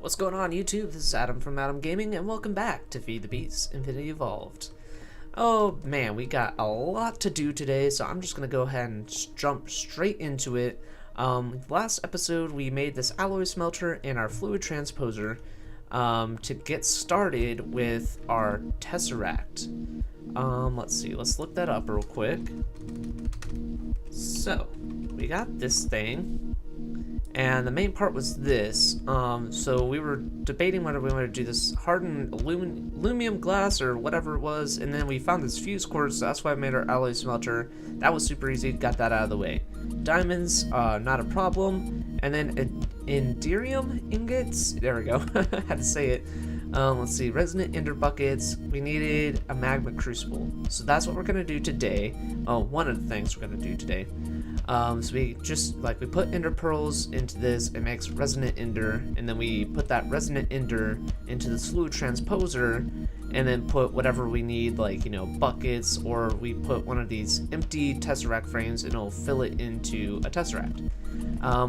What's going on YouTube? This is Adam from Adam Gaming and welcome back to FTB Infinity Evolved. Oh man, we got a lot to do today, so I'm just going to go ahead and jump straight into it. Last episode we made this alloy smelter and our fluid transposer to get started with our tesseract. Let's see, let's look that up real quick. So, we got this thing. And the main part was this. So we were debating whether we wanted to do this hardened aluminum glass or whatever it was, and then we found this fuse quartz, so that's why I made our alloy smelter. That was super easy, got that out of the way. Diamonds, not a problem. And then inderium ingots, there we go, had to say it. Let's see, resonant ender buckets. We needed a magma crucible, so that's what we're gonna do today. Oh, one of the things we're gonna do today. So we just we put ender pearls into this, it makes resonant ender, and then we put that resonant ender into the fluid transposer, and then put whatever we need, like, you know, buckets, or we put one of these empty tesseract frames and it'll fill it into a tesseract.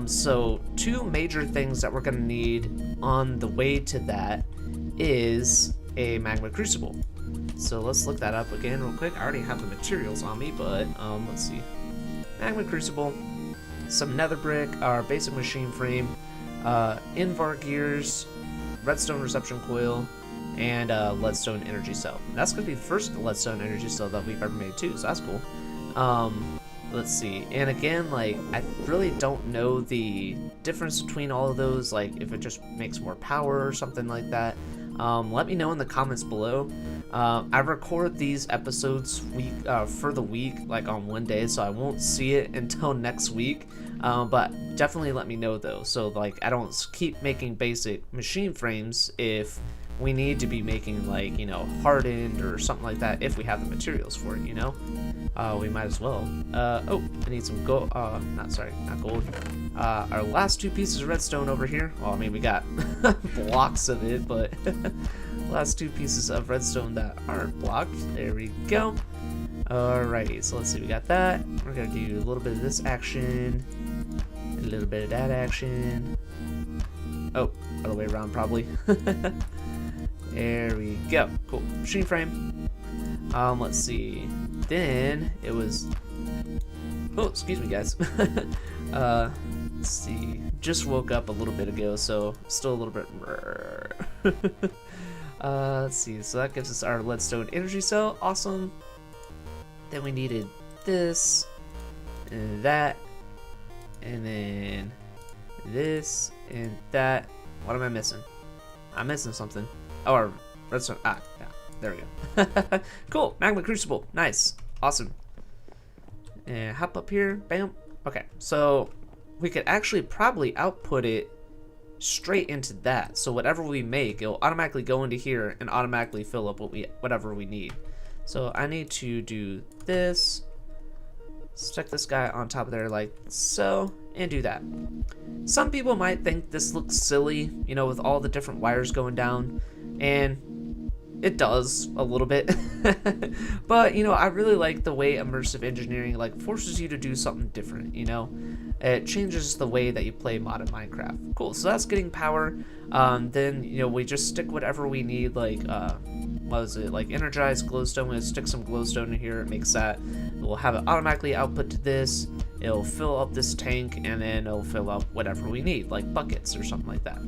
So two major things that we're gonna need on the way to that is a magma crucible. So let's look that up again real quick. I already have the materials on me, but let's see. Magma crucible, some nether brick, our basic machine frame, invar gears, redstone reception coil, and leadstone energy cell. And that's gonna be the first leadstone energy cell that we've ever made too, so that's cool. Let's see, and again, like, I really don't know the difference between all of those, like if it just makes more power or something like that. Let me know in the comments below. I record these episodes for the week, like on one day, so I won't see it until next week. But definitely let me know though, so like I don't keep making basic machine frames if we need to be making, like, you know, hardened or something like that, if we have the materials for it, you know. We might as well. Oh, I need some gold. Not gold. Our last two pieces of redstone over here. Well, I mean, we got blocks of it, but last two pieces of redstone that aren't blocked. There we go. Alrighty, so let's see, we got that. We're gonna do a little bit of this action, a little bit of that action. Oh, other way around probably. There we go. Cool. Machine frame. Let's see. Then it was. Oh, excuse me, guys. Let's see. Just woke up a little bit ago, so still a little bit. Let's see. So that gives us our leadstone energy cell. Awesome. Then we needed this and that, and then this and that. What am I missing? I'm missing something. Oh, our redstone. Ah, yeah. There we go. Cool. Magma crucible. Nice. Awesome. And hop up here. Bam. Okay. So we could actually probably output it straight into that. So whatever we make, it'll automatically go into here and automatically fill up whatever we need. So I need to do this. Stick this guy on top of there like so, and do that. Some people might think this looks silly, you know, with all the different wires going down, and it does a little bit. But, you know, I really like the way immersive engineering, like, forces you to do something different, you know. It changes the way that you play modded Minecraft. Cool, so that's getting power. Then, you know, we just stick whatever we need, like, what is it, like energized glowstone. We're gonna stick some glowstone in here. It makes that. We'll have it automatically output to this. It'll fill up this tank, and then it'll fill up whatever we need, like buckets or something like that.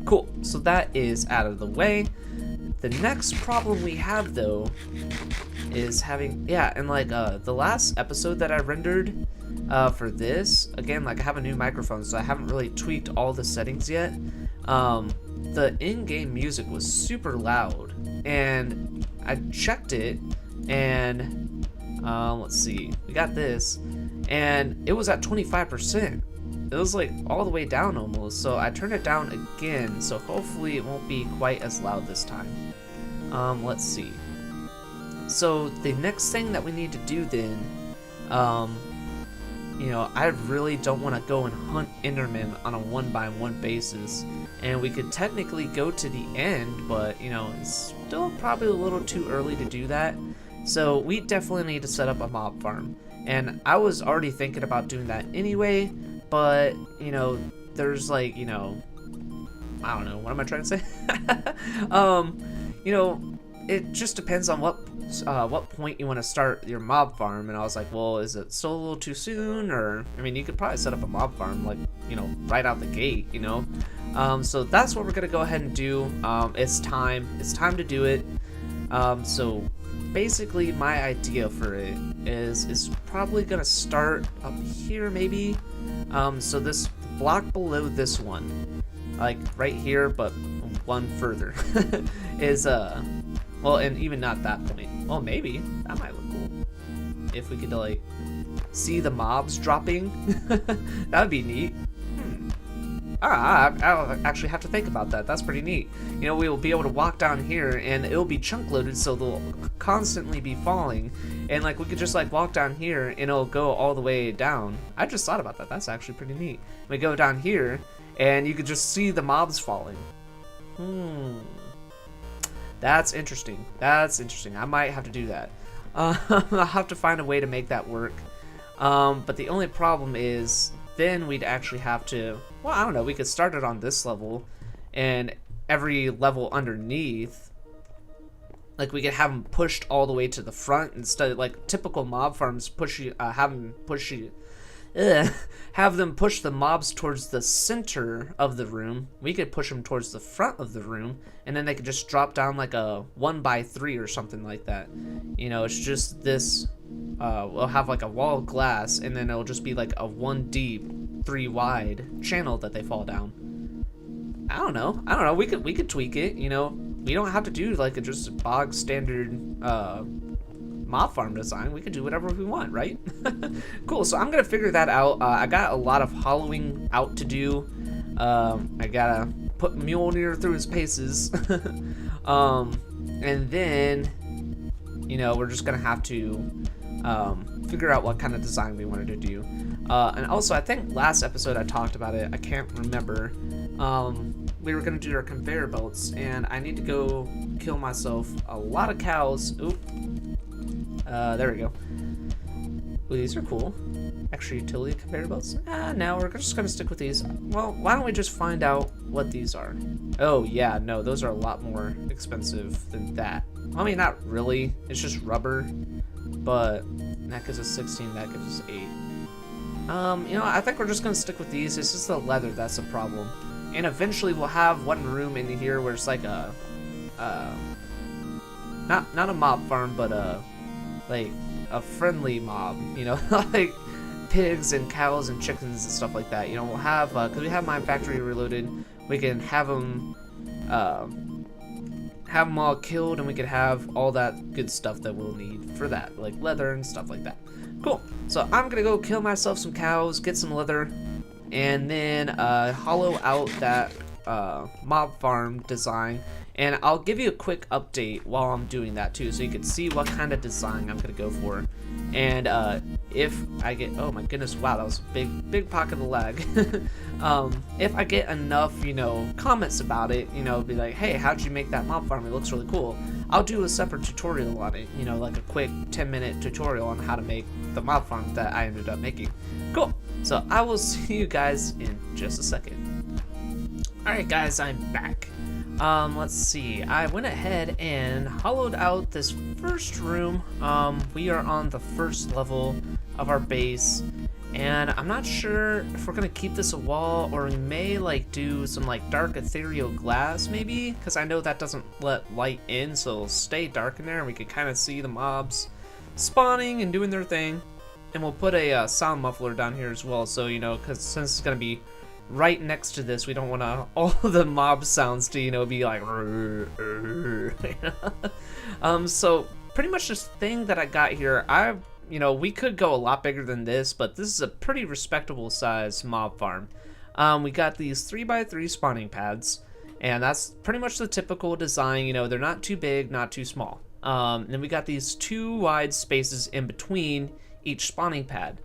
Cool, so that is out of the way. The next problem we have though is having, yeah, and like the last episode that I rendered for this, again, like I have a new microphone, so I haven't really tweaked all the settings yet. The in-game music was super loud, and I checked it, and let's see, we got this, and it was at 25%. It was like all the way down almost, so I turned it down again, so hopefully it won't be quite as loud this time. Let's see. So the next thing that we need to do then, you know, I really don't want to go and hunt Enderman on a one-by-one basis, and we could technically go to the end, but, you know, it's still probably a little too early to do that. So we definitely need to set up a mob farm, and I was already thinking about doing that anyway, but, you know, there's, like, you know, I don't know, what am I trying to say? You know, it just depends on what point you want to start your mob farm. And I was like, well, is it still a little too soon? Or, I mean, you could probably set up a mob farm, like, you know, right out the gate, you know? So that's what we're gonna go ahead and do. It's time to do it. So basically my idea for it is probably gonna start up here, maybe. So this block below this one, like right here, but one further, is well, and even not that point. Well, maybe that might look cool if we could like see the mobs dropping. That would be neat. I'll actually have to think about that. That's pretty neat. You know, we will be able to walk down here and it'll be chunk loaded, so they'll constantly be falling. And like we could just like walk down here and it'll go all the way down. I just thought about that. That's actually pretty neat. We go down here and you could just see the mobs falling. That's interesting. That's interesting. I might have to do that. I'll have to find a way to make that work. But the only problem is then we'd actually have to, well, I don't know, we could start it on this level, and every level underneath, like we could have them pushed all the way to the front instead of like typical mob farms have them push the mobs towards the center of the room. We could push them towards the front of the room, and then they could just drop down like a 1x3 or something like that. You know, it's just this. We'll have like a wall of glass, and then it'll just be like a 1 deep, 3 wide channel that they fall down. I don't know. We could tweak it. You know, we don't have to do like just a bog standard mob farm design. We could do whatever we want, right? Cool. So I'm gonna figure that out. I got a lot of hollowing out to do. I gotta put Mjolnir through his paces, and then, you know, we're just gonna have to figure out what kind of design we wanted to do. And also, I think last episode I talked about it. I can't remember. We were gonna do our conveyor belts, and I need to go kill myself a lot of cows. Oop. There we go. Ooh, these are cool. Extra utility conveyor belts. No, we're just gonna stick with these. Well, why don't we just find out what these are? Oh yeah, no, those are a lot more expensive than that. I mean, not really. It's just rubber, but that gives us 16. That gives us 8. You know, I think we're just gonna stick with these. It's just the leather that's a problem. And eventually we'll have one room in here where it's like a, not a mob farm, but like a friendly mob, you know, like pigs and cows and chickens and stuff like that. You know, we'll have, because we have Mine Factory reloaded, we can have them all killed, and we could have all that good stuff that we'll need for that, like leather and stuff like that. Cool. So I'm gonna go kill myself some cows, get some leather, and then hollow out that mob farm design. And I'll give you a quick update while I'm doing that too, so you can see what kind of design I'm gonna go for. And if I get, oh my goodness, wow, that was a big pocket of lag. If I get enough, you know, comments about it, you know, be like, hey, how'd you make that mob farm? It looks really cool. I'll do a separate tutorial on it, you know, like a quick 10-minute tutorial on how to make the mob farm that I ended up making. Cool. So I will see you guys in just a second. Alright guys, I'm back. Let's see. I went ahead and hollowed out this first room. We are on the first level of our base, and I'm not sure if we're gonna keep this a wall, or we may like do some like dark ethereal glass maybe, because I know that doesn't let light in, so it'll stay dark in there and we can kind of see the mobs spawning and doing their thing. And we'll put a sound muffler down here as well, so, you know, because since it's gonna be right next to this, we don't want all the mob sounds to, you know, be like so pretty much this thing that I got here, you know, we could go a lot bigger than this, but this is a pretty respectable size mob farm. We got these 3x3 spawning pads, and that's pretty much the typical design. You know, they're not too big, not too small. Then we got these 2 wide spaces in between each spawning pad.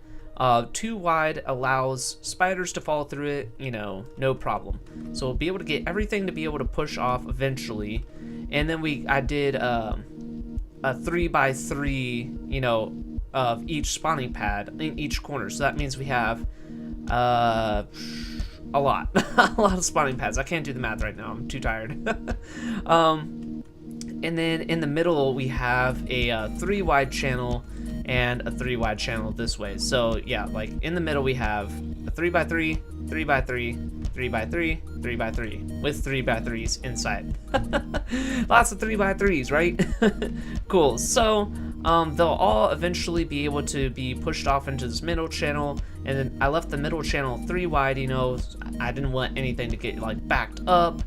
2 wide allows spiders to fall through it, you know, no problem. So we'll be able to get everything to be able to push off eventually. And then I did a 3x3, you know, of each spawning pad in each corner. So that means we have a a lot. A lot of spawning pads. I can't do the math right now. I'm too tired. And then in the middle, we have a 3 wide channel and a 3 wide channel this way. So yeah, like in the middle, we have a 3x3, 3x3, 3x3, 3x3 with 3x3s inside. Lots of 3x3s, right? Cool. So they'll all eventually be able to be pushed off into this middle channel, and then I left the middle channel 3 wide. You know, I didn't want anything to get like backed up,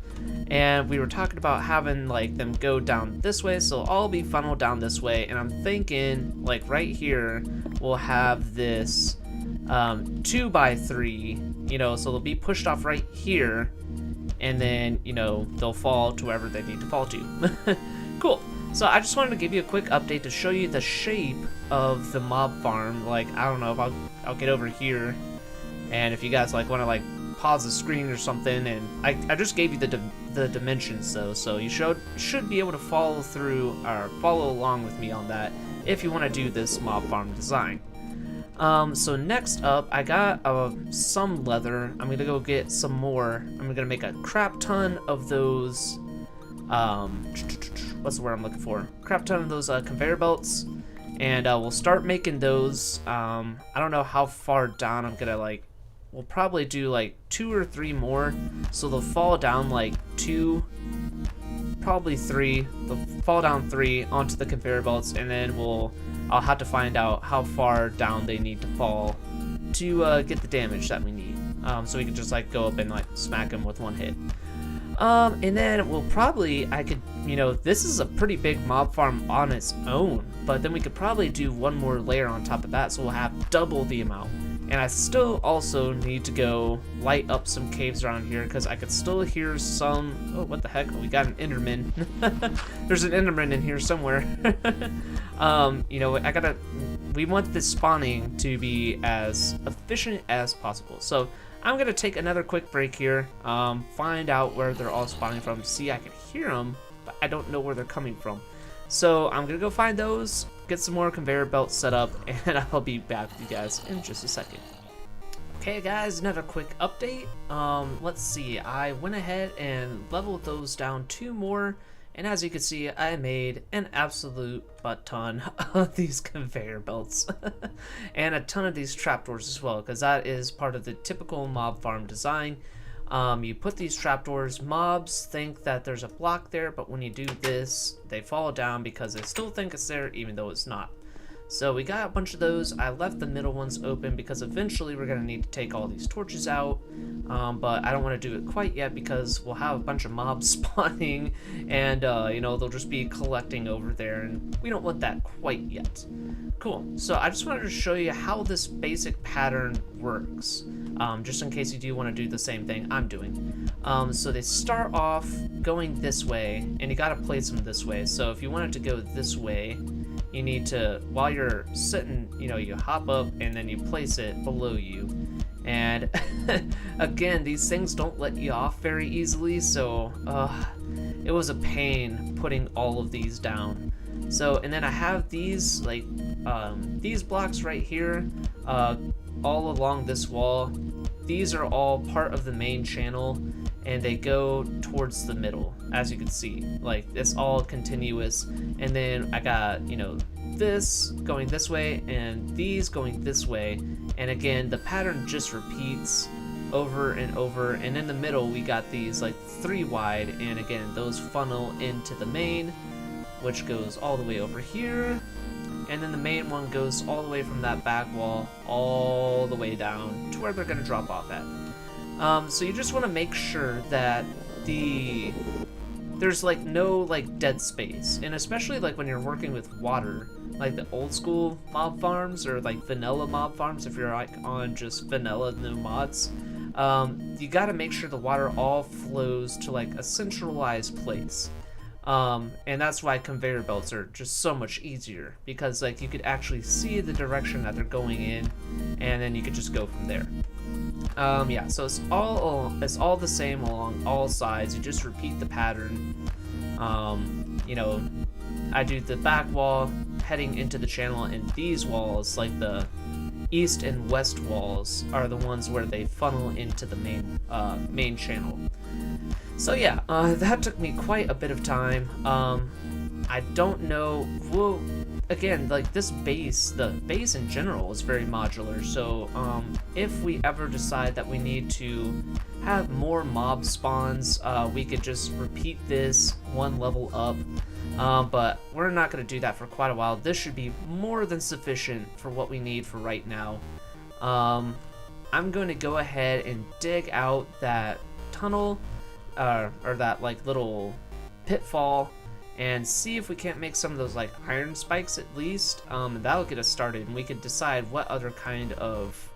and we were talking about having like them go down this way, so I'll be funneled down this way. And I'm thinking like right here we'll have this 2x3, you know, so they'll be pushed off right here, and then, you know, they'll fall to wherever they need to fall to. Cool. So I just wanted to give you a quick update to show you the shape of the mob farm. Like, I don't know if I'll get over here, and if you guys like want to like pause the screen or something, and I just gave you the dimensions though, so you should be able to follow through or follow along with me on that if you want to do this mob farm design. So next up, I got some leather. I'm gonna go get some more. I'm gonna make a crap ton of those, what's the word I'm looking for? Crap ton of those conveyor belts, and we'll start making those. I don't know how far down I'm gonna like, we'll probably do like 2 or 3 more, so they'll fall down like 2, probably 3. They'll fall down 3 onto the conveyor belts, and then I'll have to find out how far down they need to fall to get the damage that we need. So we can just like go up and like smack them with one hit. And then I could, you know, this is a pretty big mob farm on its own, but then we could probably do one more layer on top of that, so we'll have double the amount. And I still also need to go light up some caves around here, because I could still hear some, oh, what the heck, we got an Enderman. There's an Enderman in here somewhere. You know, we want this spawning to be as efficient as possible. So I'm gonna take another quick break here, find out where they're all spawning from. See, I can hear them, but I don't know where they're coming from. So I'm gonna go find those, get some more conveyor belts set up, and I'll be back with you guys in just a second. Okay guys, another quick update. Let's see, I went ahead and leveled those down 2 more, and as you can see, I made an absolute butt ton of these conveyor belts. And a ton of these trapdoors as well, because that is part of the typical mob farm design. You put these trapdoors, mobs think that there's a block there, but when you do this, they fall down because they still think it's there even though it's not. So we got a bunch of those. I left the middle ones open because eventually we're gonna need to take all these torches out, but I don't want to do it quite yet because we'll have a bunch of mobs spawning, and you know, they'll just be collecting over there, and we don't want that quite yet. Cool. So I just wanted to show you how this basic pattern works, just in case you do want to do the same thing I'm doing. So they start off going this way, and you gotta place them this way. So if you wanted to go this way, you need to, while you're sitting, you know, you hop up and then you place it below you. And again, these things don't let you off very easily, so it was a pain putting all of these down. So, and then I have these like these blocks right here, all along this wall. These are all part of the main channel, and they go towards the middle, as you can see. Like, it's all continuous. And then I got, you know, this going this way and these going this way, and again the pattern just repeats over and over. And in the middle we got these like 3 wide, and again those funnel into the main, which goes all the way over here, and then the main one goes all the way from that back wall all the way down to where they're gonna drop off at. So you just want to make sure that there's like no like dead space, and especially like when you're working with water, like the old school mob farms or like vanilla mob farms, if you're like on just vanilla no mods, you got to make sure the water all flows to like a centralized place. And that's why conveyor belts are just so much easier, because like you could actually see the direction that they're going in, and then you could just go from there. Yeah, so it's all the same along all sides. You just repeat the pattern. You know, I do the back wall heading into the channel, and these walls, like the east and west walls are the ones where they funnel into the main channel. So yeah, that took me quite a bit of time. I don't know. Well, again, like the base in general is very modular. So if we ever decide that we need to have more mob spawns, we could just repeat this one level up. But we're not going to do that for quite a while. This should be more than sufficient for what we need for right now. I'm going to go ahead and dig out that tunnel, or that like little pitfall, and see if we can't make some of those like iron spikes at least. And that'll get us started, and we can decide what other kind of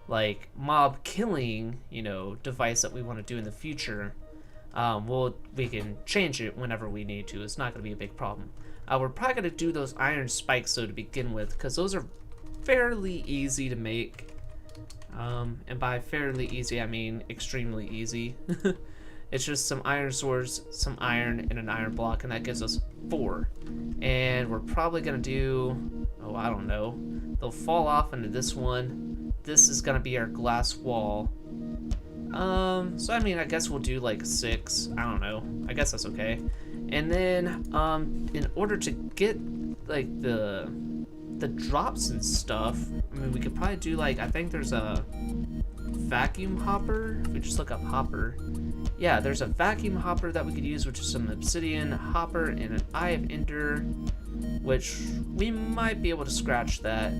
like mob killing, you know, device that we want to do in the future. We can change it whenever we need to. It's not going to be a big problem. We're probably going to do those iron spikes though to begin with, because those are fairly easy to make. And by fairly easy, I mean extremely easy. It's just some iron swords, some iron, and an iron block, and that gives us 4. And we're probably gonna do, oh, I don't know. They'll fall off into this one. This is gonna be our glass wall. So I mean, I guess we'll do like 6. I don't know. I guess that's okay. And then, in order to get like the drops and stuff, I mean, we could probably do like, I think there's a vacuum hopper. If we just look up hopper. Yeah, there's a vacuum hopper that we could use, which is some obsidian hopper and an eye of ender, which we might be able to scratch that.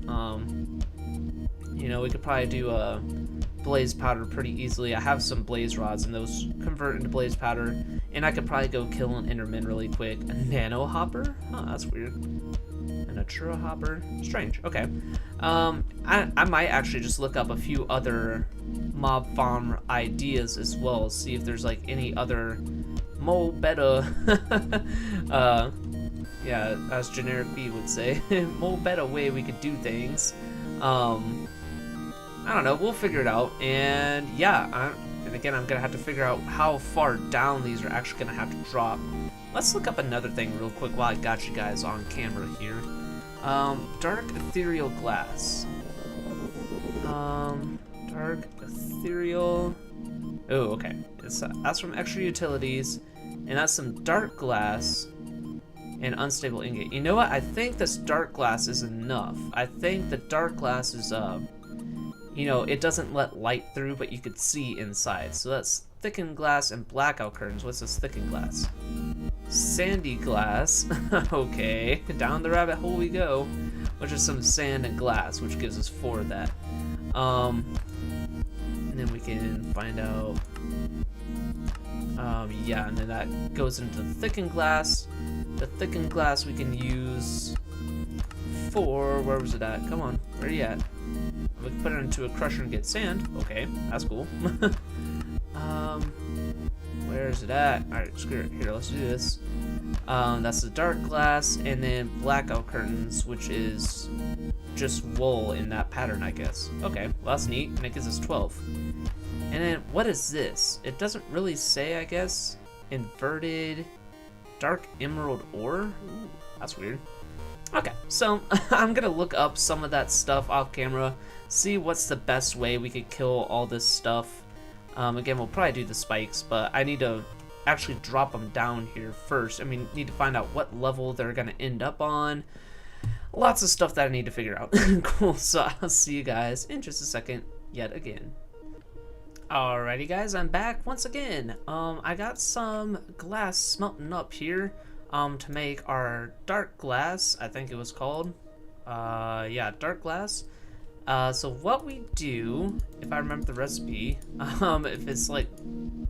You know, we could probably do a blaze powder pretty easily. I have some blaze rods and those convert into blaze powder, and I could probably go kill an enderman really quick. A nano hopper? Huh, that's weird. And a churro hopper? Strange. Okay. I might actually just look up a few other mob farm ideas as well, see if there's like any other more better yeah, as generic B would say, more better way we could do things. I don't know, we'll figure it out. And yeah, and again, I'm gonna have to figure out how far down these are actually gonna have to drop. Let's look up another thing real quick while I got you guys on camera here. Dark ethereal glass. Dark ethereal. Oh, okay. That's from extra utilities, and that's some dark glass and unstable ingot. You know what? I think this dark glass is enough. I think the dark glass is you know, it doesn't let light through, but you could see inside. So that's thickened glass and blackout curtains. What's this thickened glass? Sandy glass. Okay, down the rabbit hole we go, which is some sand and glass, which gives us 4 of that. And then we can find out. Yeah, and then that goes into the thickened glass. The thickened glass we can use for, where was it at? Come on, where are you at? We can put it into a crusher and get sand. Okay, that's cool. Where is it at? Alright, screw it. Here, let's do this. That's the dark glass, and then blackout curtains, which is just wool in that pattern, I guess. Okay, well that's neat, and it gives us 12. And then, what is this? It doesn't really say, I guess. Inverted dark emerald ore? Ooh, that's weird. Okay, so I'm gonna look up some of that stuff off camera, see what's the best way we could kill all this stuff. Again, we'll probably do the spikes, but I need to actually drop them down here first. I mean, need to find out what level they're gonna end up on. Lots of stuff that I need to figure out. Cool, so I'll see you guys in just a second, yet again. Alrighty guys, I'm back once again. I got some glass smelting up here to make our dark glass, I think it was called. Yeah, dark glass. So what we do, if I remember the recipe, if it's like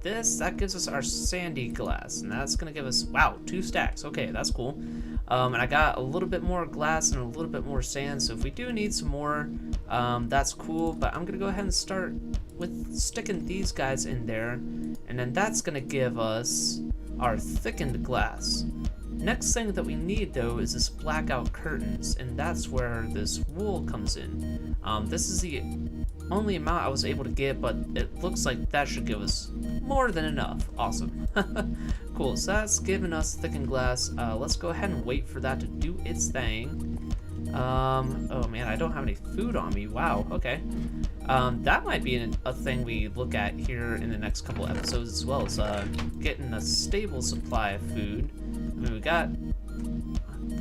this, that gives us our sandy glass, and that's gonna give us, wow, 2 stacks. Okay, that's cool. And I got a little bit more glass and a little bit more sand, so if we do need some more, that's cool, but I'm gonna go ahead and start with sticking these guys in there, and then that's gonna give us our thickened glass. Next thing that we need though is this blackout curtains, and that's where this wool comes in. This is the only amount I was able to get, but it looks like that should give us more than enough. Awesome. Cool, so that's giving us thickened glass. Let's go ahead and wait for that to do its thing. Oh man, I don't have any food on me. Wow, okay. That might be a thing we look at here in the next couple episodes as well, is getting a stable supply of food. I mean, we got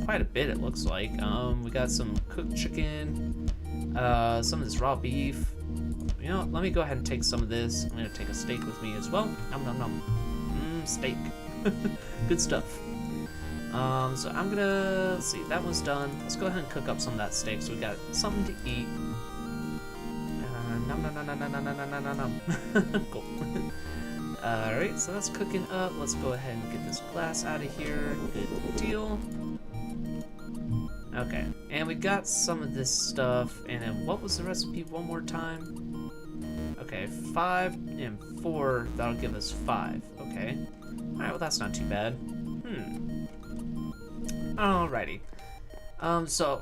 quite a bit, it looks like. We got some cooked chicken, some of this raw beef. You know, let me go ahead and take some of this. I'm gonna take a steak with me as well. Nom nom nom. Steak. Good stuff. So I'm gonna, let's see, that one's done. Let's go ahead and cook up some of that steak so we got something to eat. Nom nom nom nom nom nom nom nom nom nom. Cool. Alright, so that's cooking up. Let's go ahead and get this glass out of here. Good deal. Okay, and we got some of this stuff. And then what was the recipe one more time? Okay, 5 and 4, that'll give us 5. Okay. Alright, well that's not too bad. Alrighty. So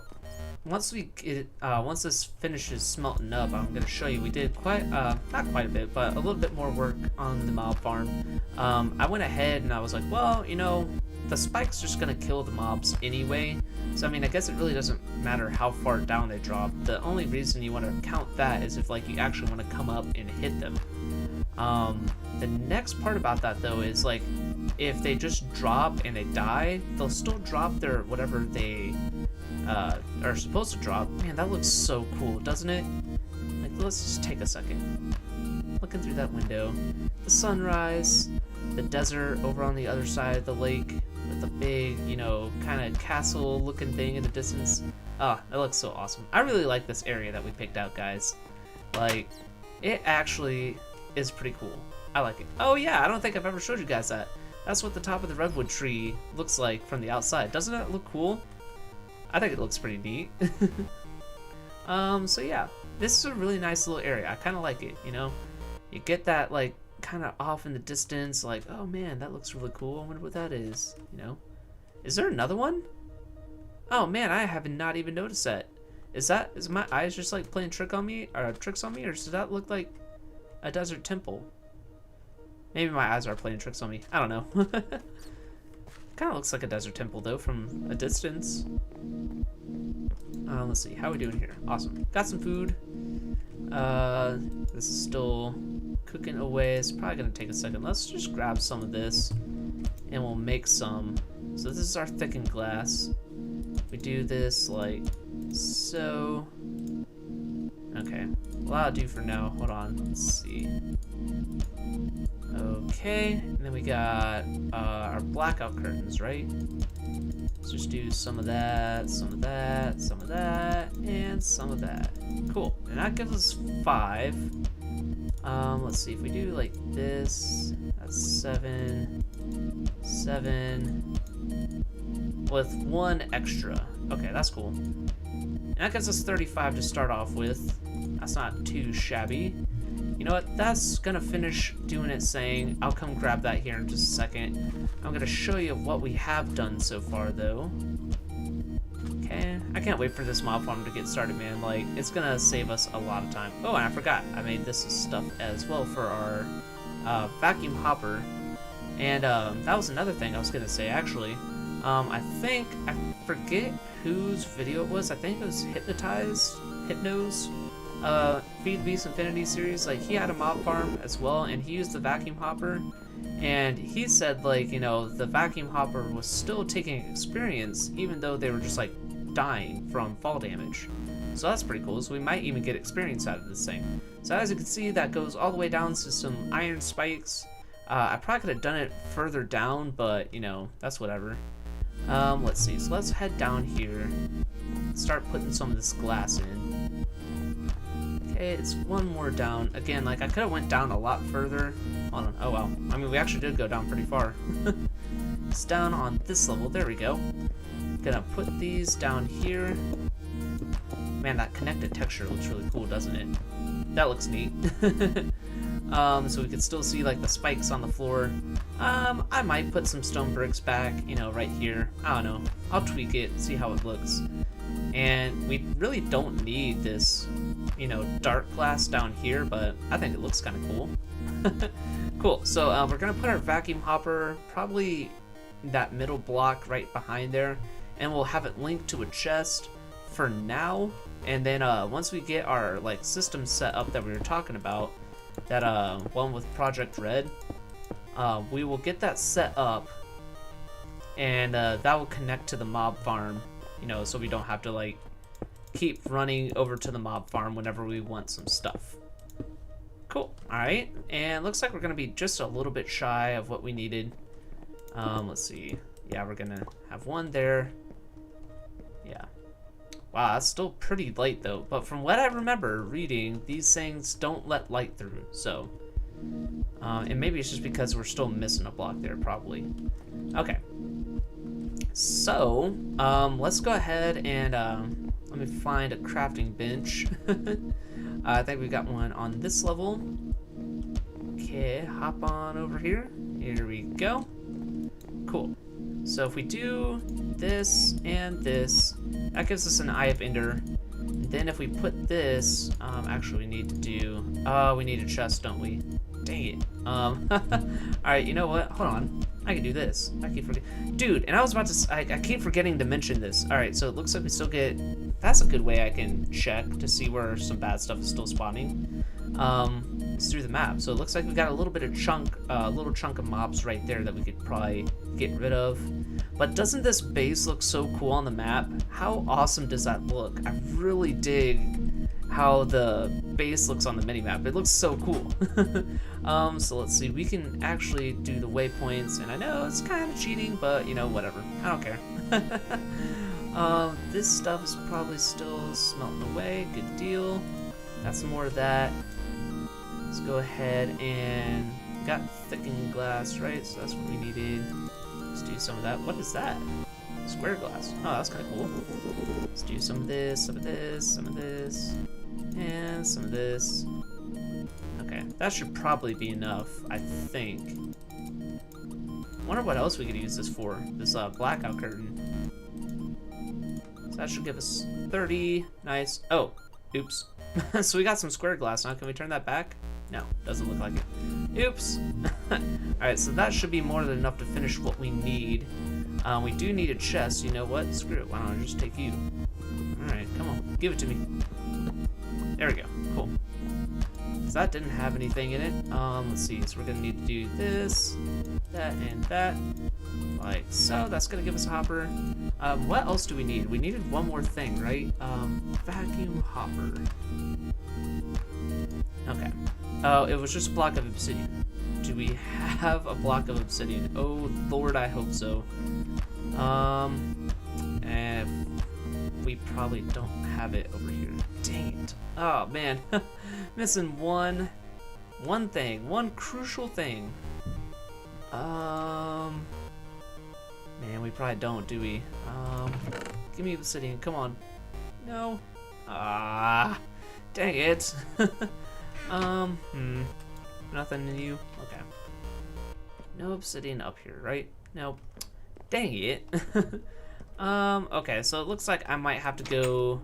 once we get once this finishes smelting up, I'm gonna show you we did quite not quite a bit, but a little bit more work on the mob farm. I went ahead and I was like, well, you know, the spike's just gonna kill the mobs anyway. So I mean, I guess it really doesn't matter how far down they drop. The only reason you want to count that is if like you actually want to come up and hit them. The next part about that though is like, if they just drop and they die, they'll still drop their whatever they are supposed to drop. Man, that looks so cool, doesn't it? Like, let's just take a second. Looking through that window, the sunrise, the desert over on the other side of the lake with the big, you know, kind of castle-looking thing in the distance. Ah, that looks so awesome. I really like this area that we picked out, guys. Like, it actually is pretty cool. I like it. Oh yeah, I don't think I've ever showed you guys that. That's what the top of the redwood tree looks like from the outside. Doesn't it look cool? I think it looks pretty neat. So yeah, this is a really nice little area. I kind of like it, you know? You get that, like, kind of off in the distance, like, oh man, that looks really cool. I wonder what that is, you know? Is there another one? Oh man, I have not even noticed that. Is my eyes just like playing tricks on me, or does that look like a desert temple? Maybe my eyes are playing tricks on me. I don't know. Kind of looks like a desert temple though from a distance. Let's see, how are we doing here? Awesome. Got some food. This is still cooking away. It's probably gonna take a second. Let's just grab some of this and we'll make some. So this is our thickened glass. We do this like so. Okay, well I'll do for now. Hold on, let's see. Okay, and then we got our blackout curtains, right? Let's just do some of that, some of that, some of that, and some of that. Cool, and that gives us 5. Let's see, if we do like this, that's 7, 7, with 1 extra. Okay, that's cool. And that gives us 35 to start off with. That's not too shabby. You know what? That's gonna finish doing its thing. I'll come grab that here in just a second. I'm gonna show you what we have done so far, though. Okay, I can't wait for this mob farm to get started, man. Like, it's gonna save us a lot of time. Oh, and I forgot. I made this stuff as well for our vacuum hopper. And that was another thing I was gonna say, actually. I forget whose video it was. I think it was Hypno's FTB Infinity series. Like, he had a mob farm as well, and he used the vacuum hopper. And he said, like, you know, the vacuum hopper was still taking experience, even though they were just like dying from fall damage. So that's pretty cool. So we might even get experience out of this thing. So as you can see, that goes all the way down to some iron spikes. I probably could have done it further down, but you know, that's whatever. Let's see. So let's head down here. Start putting some of this glass in. Okay, it's 1 more down. Again, like I could have went down a lot further. Hold on. Oh well. I mean, we actually did go down pretty far. It's down on this level. There we go. Gonna put these down here. Man, that connected texture looks really cool, doesn't it? That looks neat. So we can still see like the spikes on the floor. I might put some stone bricks back, you know, right here. I don't know. I'll tweak it, see how it looks. And we really don't need this, you know, dark glass down here, but I think it looks kind of cool. Cool. So we're gonna put our vacuum hopper probably that middle block right behind there, and we'll have it linked to a chest for now. And then once we get our like system set up that we were talking about, that one with Project Red, we will get that set up, and that will connect to the mob farm, you know, so we don't have to like keep running over to the mob farm whenever we want some stuff. Cool. All right, and looks like we're gonna be just a little bit shy of what we needed. Let's see. Yeah, we're gonna have one there. Yeah. Wow, that's still pretty light though. But from what I remember reading, these things don't let light through. So, and maybe it's just because we're still missing a block there, probably. Okay. So, let's go ahead and let me find a crafting bench. I think we got one on this level. Okay, hop on over here. Here we go. Cool. So if we do this and this, that gives us an Eye of Ender. And then if we put this, actually we need to do, oh, we need a chest, don't we? Dang it. All right, you know what? Hold on. I can do this. I keep forgetting. Dude, and I was about to, I keep forgetting to mention this. All right, so it looks like we still get, that's a good way I can check to see where some bad stuff is still spawning. It's through the map. So it looks like we got a little bit of little chunk of mobs right there that we could probably get rid of. But doesn't this base look so cool on the map? How awesome does that look? I really dig how the base looks on the minimap. It looks so cool. So let's see, we can actually do the waypoints, and I know it's kind of cheating, but you know, whatever. I don't care. This stuff is probably still smelting away. Good deal. Got some more of that. Let's go ahead and got thickened glass, right? So that's what we needed. Let's do some of that. What is that? Square glass. Oh, that's kind of cool. Let's do some of this, some of this, some of this, and some of this. Okay, that should probably be enough, I think. Wonder what else we could use this for. This blackout curtain. So that should give us 30. Nice. Oh, oops. So we got some square glass now. Can we turn that back? No, doesn't look like it. Oops. Alright, so that should be more than enough to finish what we need. We do need a chest. You know what? Screw it. Why don't I just take you? Alright, come on. Give it to me. There we go. Cool. So that didn't have anything in it. Let's see. So we're going to need to do this, that, and that. Like so. That's going to give us a hopper. What else do we need? We needed one more thing, right? Vacuum hopper. Okay. Oh, it was just a block of obsidian. Do we have a block of obsidian? Oh, Lord, I hope so. And we probably don't have it over here. Dang it. Oh, man. Missing one thing. One crucial thing. Man, we probably don't, do we? Give me obsidian. Come on. No. Ah. Dang it. Nothing in you? Okay. No obsidian up here, right? Nope. Dang it. Okay, so it looks like I might have to go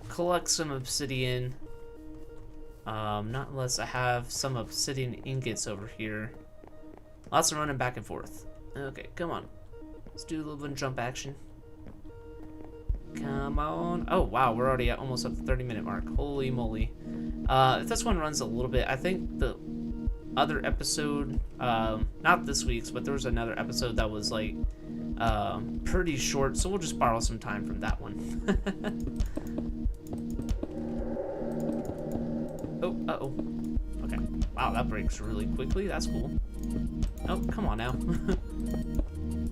collect some obsidian. Not unless I have some obsidian ingots over here. Lots of running back and forth. Okay, come on. Let's do a little bit of jump action. Come on. Oh, wow, we're already almost at the 30-minute mark. Holy moly. If this one runs a little bit, I think the other episode, not this week's, but there was another episode that was like pretty short, so we'll just borrow some time from that one. Oh, uh-oh. Okay. Wow, that breaks really quickly. That's cool. Oh, come on now.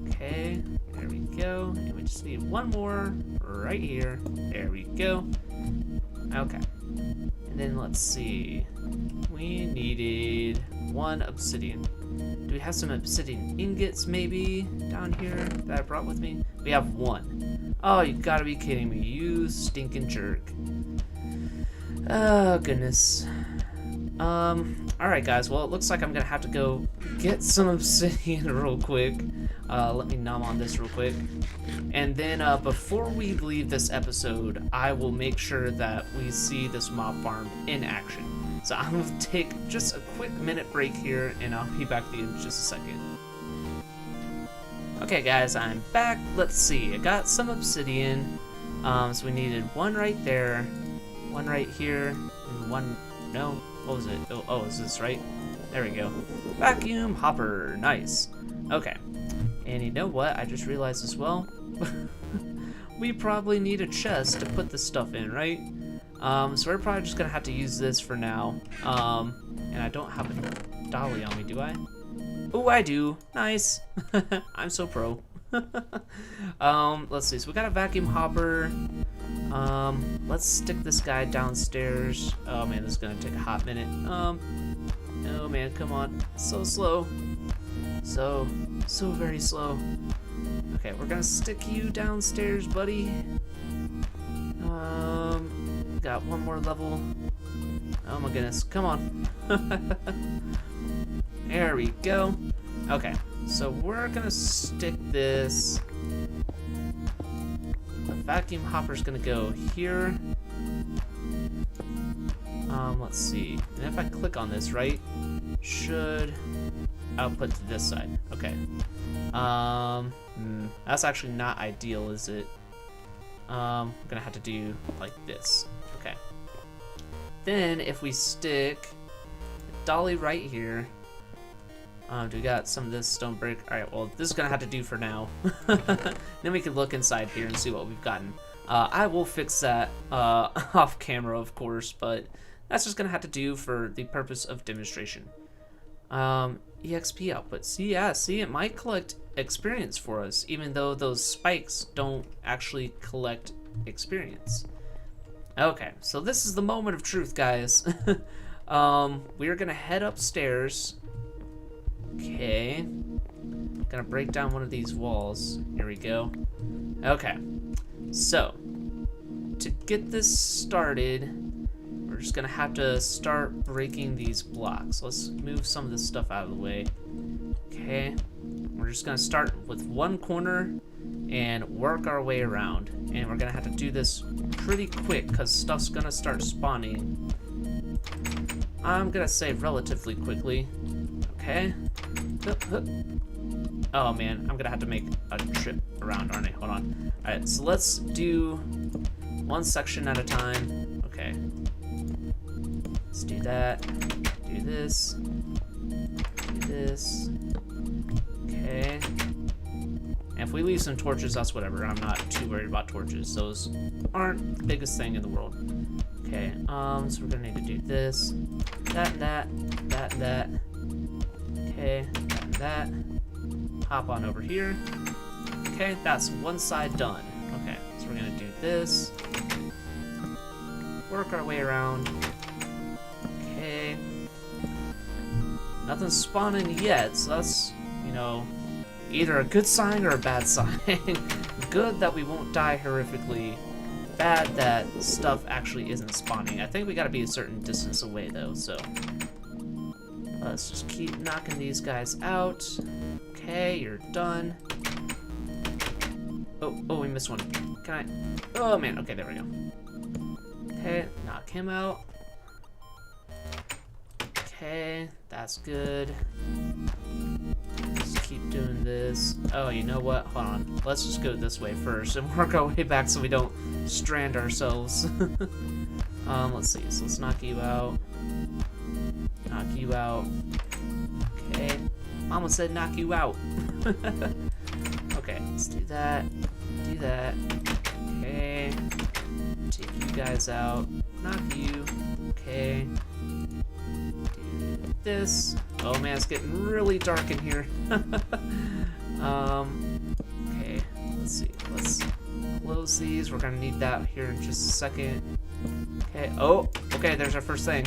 Okay, there we go. And we just need one more right here. There we go. Okay. And then let's see. We needed one obsidian. Do we have some obsidian ingots maybe down here that I brought with me? We have one. Oh, you gotta be kidding me. You stinking jerk. Oh, goodness. Alright guys, well it looks like I'm gonna have to go get some obsidian real quick. Let me nom on this real quick. And then before we leave this episode, I will make sure that we see this mob farm in action. So I'm gonna take just a quick minute break here and I'll be back to you in just a second. Okay guys, I'm back. Let's see, I got some obsidian. So we needed one right there, one right here, and one, no, what was it? Oh, is this right? There we go. Vacuum hopper, nice. Okay, and you know what? I just realized as well, we probably need a chest to put this stuff in, right? So we're probably just gonna have to use this for now. And I don't have a dolly on me, do I? Oh, I do. Nice. I'm so pro. Let's see. So we got a vacuum hopper. Let's stick this guy downstairs. Oh man, this is gonna take a hot minute. Oh man, come on. So slow. So very slow. Okay, we're gonna stick you downstairs, buddy. Got one more level. Oh my goodness, come on. There we go. Okay, so we're gonna stick this. The vacuum hopper's gonna go here. Let's see. And if I click on this, right, should output to this side. Okay. That's actually not ideal, is it? I'm gonna have to do like this. Okay. Then if we stick a dolly right here, do we got some of this stone brick? All right, well, this is gonna have to do for now. Then we can look inside here and see what we've gotten. I will fix that off camera, of course, but that's just gonna have to do for the purpose of demonstration. EXP output. See, it might collect experience for us, even though those spikes don't actually collect experience. Okay, so this is the moment of truth, guys. We are gonna head upstairs. Okay, gonna break down one of these walls. Here we go. Okay, so to get this started, we're just gonna have to start breaking these blocks. Let's move some of this stuff out of the way. Okay, we're just gonna start with one corner and work our way around. And we're gonna have to do this pretty quick because stuff's gonna start spawning. I'm gonna say relatively quickly. Okay. Oh man, I'm gonna have to make a trip around, aren't I? Hold on. Alright, so let's do one section at a time. Okay. Let's do that. Do this. Do this. Okay. And if we leave some torches, that's whatever. I'm not too worried about torches. Those aren't the biggest thing in the world. Okay, so we're gonna need to do this. That and that. That and that. Okay, that and that. Hop on over here. Okay, that's one side done. Okay, so we're gonna do this. Work our way around. Okay. Nothing's spawning yet, so that's, you know, either a good sign or a bad sign. Good that we won't die horrifically. Bad that stuff actually isn't spawning. I think we gotta be a certain distance away though, so let's just keep knocking these guys out. Okay, you're done. Oh, we missed one. Can I? Oh man, okay, there we go. Okay, knock him out. Okay, that's good. Just keep doing this. Oh, you know what? Hold on. Let's just go this way first and work our way back so we don't strand ourselves. Let's see. So let's knock you out. Knock you out. Okay. Mama said knock you out. Okay, let's do that. Do that. Okay. Take you guys out. Knock you. Okay. Do this. Oh man, it's getting really dark in here. Okay, let's see. Let's close these. We're gonna need that here in just a second. Okay. Oh, okay, there's our first thing.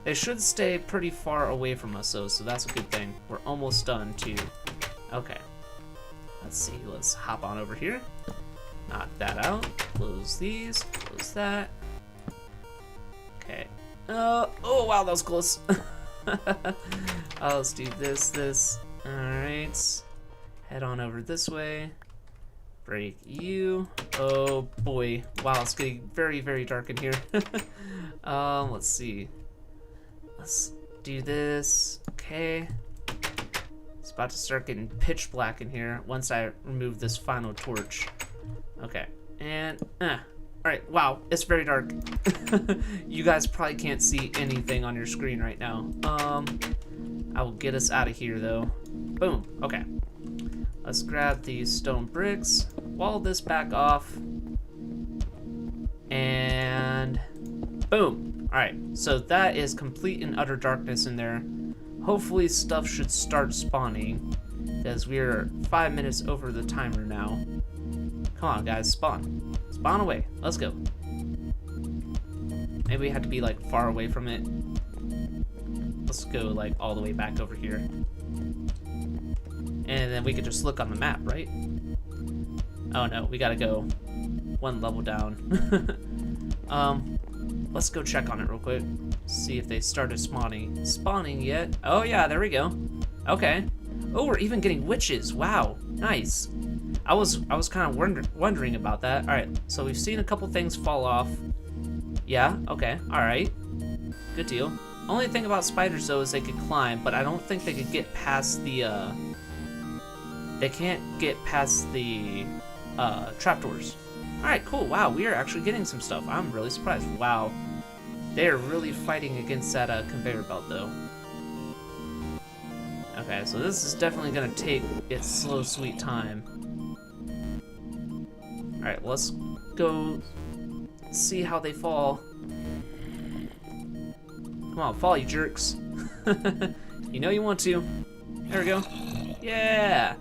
They should stay pretty far away from us though, so that's a good thing. We're almost done too. Okay. Let's see. Let's hop on over here. Knock that out. Close these. Close that. Okay. Oh wow, that was close. Let's do this. Alright. Head on over this way. Break you. Oh boy. Wow, it's getting very, very dark in here. Let's see. Let's do this. Okay. It's about to start getting pitch black in here once I remove this final torch. Okay. And, alright, wow, it's very dark. You guys probably can't see anything on your screen right now. I will get us out of here, though. Boom, okay. Let's grab these stone bricks, wall this back off, and boom. Alright, so that is complete and utter darkness in there. Hopefully stuff should start spawning, because we're 5 minutes over the timer now. Come on, guys, spawn. Spawn away. Let's go. Maybe we have to be, like, far away from it. Let's go, like, all the way back over here. And then we could just look on the map, right? Oh, no, we gotta go one level down. Let's go check on it real quick. See if they started spawning yet. Oh, yeah, there we go. Okay. Oh, we're even getting witches. Wow, nice. I was kind of wondering about that. All right, so we've seen a couple things fall off. Yeah, okay, all right. Good deal. Only thing about spiders, though, is they could climb, but I don't think they could get past the, they can't get past the, trapdoors. All right, cool, wow, we are actually getting some stuff. I'm really surprised, wow. They are really fighting against that, conveyor belt, though. Okay, so this is definitely gonna take its slow, sweet time. All right, let's go see how they fall. Come on, fall, you jerks. You know you want to. There we go. Yeah.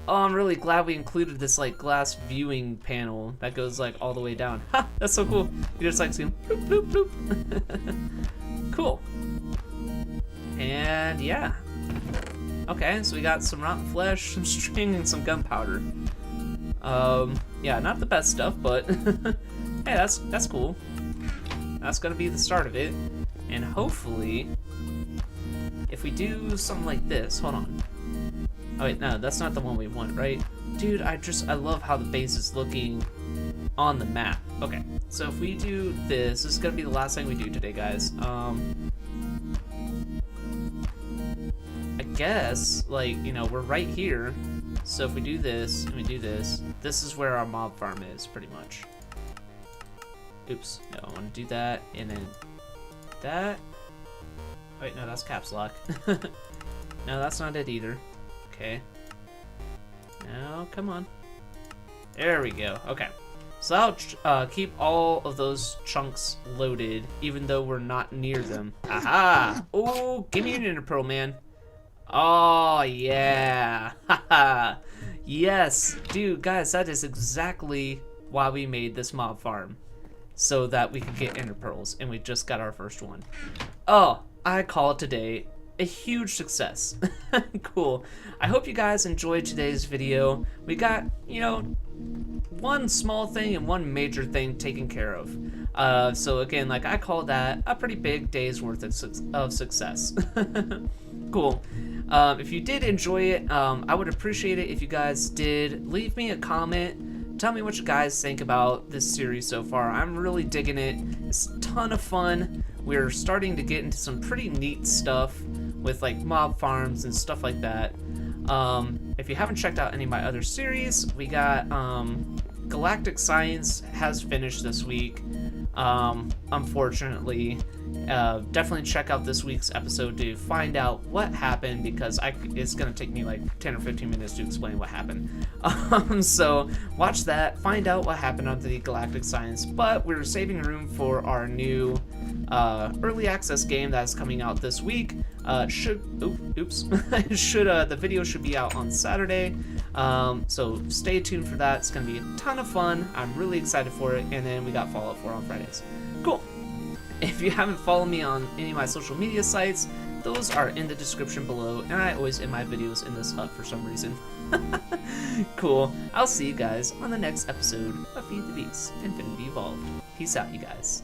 Oh, I'm really glad we included this, like, glass viewing panel that goes, like, all the way down. Ha! That's so cool. You just, like, see them. Bloop, bloop, bloop. Cool. And, yeah. Okay, so we got some rotten flesh, some string, and some gunpowder. Yeah, not the best stuff, but hey, that's cool. That's gonna be the start of it. And hopefully, if we do something like this, hold on. Oh wait, no, that's not the one we want, right? Dude, I love how the base is looking on the map. Okay, so if we do this is gonna be the last thing we do today, guys. I guess, like, you know, we're right here. So if we do this, and we do this, this is where our mob farm is, pretty much. Oops, no, I want to do that, and then that. Wait, no, that's caps lock. No, that's not it either. Okay. Now, come on. There we go, okay. So I'll keep all of those chunks loaded, even though we're not near them. Aha! Oh, give me an ender pearl, man. Oh, yeah. Haha. Yes. Dude, guys, that is exactly why we made this mob farm. So that we could get ender pearls. And we just got our first one. Oh, I call it today a huge success. Cool. I hope you guys enjoyed today's video. We got, you know, one small thing and one major thing taken care of. So again, like, I call that a pretty big day's worth of success. Cool. If you did enjoy it, I would appreciate it if you guys did leave me a comment. Tell me what you guys think about this series so far. I'm really digging it. It's a ton of fun. We're starting to get into some pretty neat stuff with, like, mob farms and stuff like that. If you haven't checked out any of my other series, we got Galactic Science has finished this week. Unfortunately, definitely check out this week's episode to find out what happened, because it's gonna take me like 10 or 15 minutes to explain what happened. So watch that, find out what happened on the Galactic Science. But we're saving room for our new early access game that's coming out this week. The video should be out on Saturday. So stay tuned for that. It's gonna be a ton of fun. I'm really excited for it. And then we got Fallout 4 on Fridays. Cool. If you haven't followed me on any of my social media sites, those are in the description below, and I always end my videos in this hut for some reason. Cool. I'll see you guys on the next episode of FTB Infinity Evolved. Peace out, you guys.